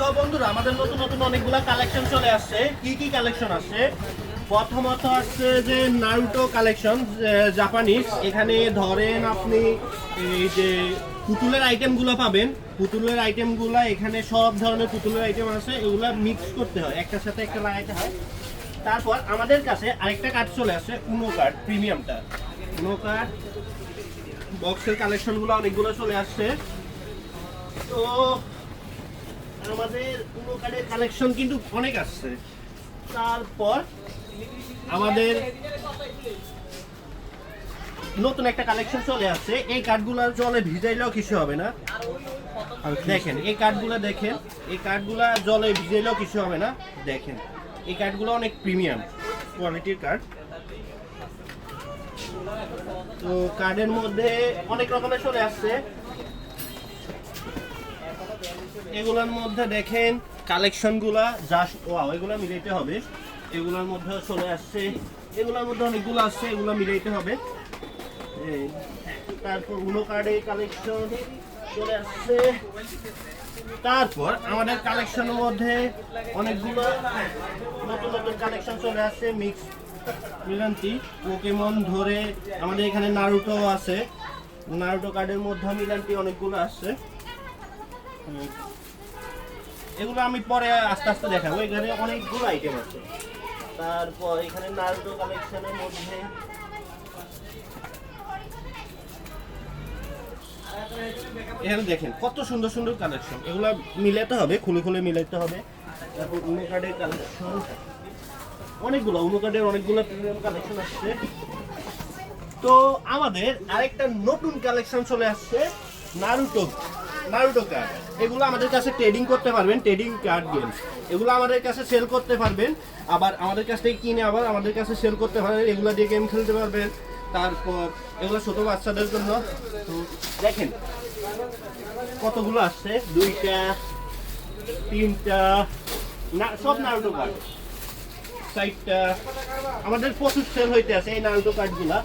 তো বন্ধুরা আমাদের নতুন নতুন অনেকগুলা কালেকশন চলে আসছে। কি কি কালেকশন আসছে? প্রথমত আসছে যে নারুটো কালেকশন, জাপানিজ। এখানে ধরেন আপনি এই যে পুতুলের আইটেমগুলো পাবেন। পুতুলের আইটেমগুলো এখানে সব ধরনের পুতুলের আইটেম আছে, এগুলা মিক্স করতে হয়, একটার সাথে একটা লাগাইতে হয়। তারপর আমাদের কাছে আরেকটা কার্ড চলে আসছে, উনো কার্ড প্রিমিয়ামটা। উনো কার্ড বক্সের কালেকশনগুলো অনেকগুলো চলে আসছে। তো আমাদের উনো কার্ডের কালেকশন কিন্তু অনেক আসছে। তারপর আমাদের নতুন একটা কালেকশন চলে আসছে। এই কার্ডগুলো জলে ভিজাইলেও কিছু হবে না। দেখেন এই কার্ডগুলো, দেখেন এই কার্ডগুলো জলে ভিজাইলেও কিছু হবে না। দেখেন এই কার্ডগুলো অনেক প্রিমিয়াম কোয়ালিটির কার্ড। তো কার্ডের মধ্যে অনেক রকমের চলে আসছে। এগুলোর মধ্যে দেখেন কালেকশনগুলা জাস্ট ওয়াও, এগুলো মিলাইতে হবে। এগুলোর মধ্যে চলে আসছে, এগুলোর মধ্যে অনেকগুলো আসছে, এগুলো মিলাইতে হবে। তারপর উনো কার্ডের কালেকশন চলে আসছে। তারপর আমাদের কালেকশনের মধ্যে অনেকগুলো নতুন নতুন কালেকশন চলে আসছে। মিক্স মিলান্তি পোকেমন ধরে আমাদের এখানে নারুটো আছে। নারুটো কার্ডের মধ্যে মিলান্তি অনেকগুলো আসছে। এগুলো আমি পরে আস্তে আস্তে দেখাবো। এখানে অনেকগুলো আইটেম আছে। তারপর এখানে নারুটো কালেকশনের মধ্যে এখানে দেখেন কত সুন্দর সুন্দর কালেকশন। এগুলো মিলাতে হবে, খুলে খুলে মিলাতে হবে। তারপর উনো কার্ডের কালেকশন অনেকগুলো, উনো কার্ডের অনেকগুলো প্রিমিয়াম কালেকশন আসছে। তো আমাদের আরেকটা নতুন কালেকশন চলে আসছে, নারুটো নারুটো কার্ড। এগুলো আমাদের কাছে ট্রেডিং করতে পারবেন, ট্রেডিং কার্ড গেম। এগুলো আমাদের কাছে সেল করতে পারবেন, আবার আমাদের কাছ থেকে কিনে আবার আমাদের কাছে সেল করতে পারবেন। এগুলো দিয়ে গেম খেলতে পারবেন। তারপর এগুলো ছোট বাচ্চাদের জন্য। তো দেখেন কতগুলো আসছে, 2টা 3টা না, সব নারুটো কার্ড। 4টা আমাদের প্রচুর সেল হইতে আছে এই নারুটো কার্ডগুলা।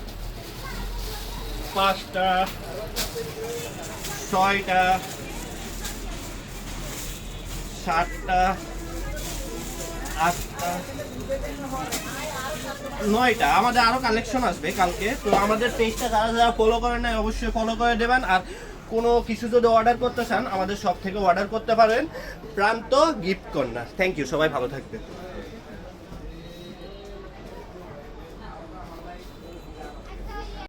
5টা 6টা 7টা 8টা 9টা। আমাদের আরো কালেকশন আসবে কালকে। তো আমাদের পেজটা যারা যারা ফলো করেন না অবশ্যই ফলো করে দেবেন। আর কোনো কিছু যদি অর্ডার করতে চান আমাদের শপ থেকে অর্ডার করতে পারেন। প্রান্ত গিফট কর্নার। থ্যাংক ইউ, সবাই ভালো থাকবেন।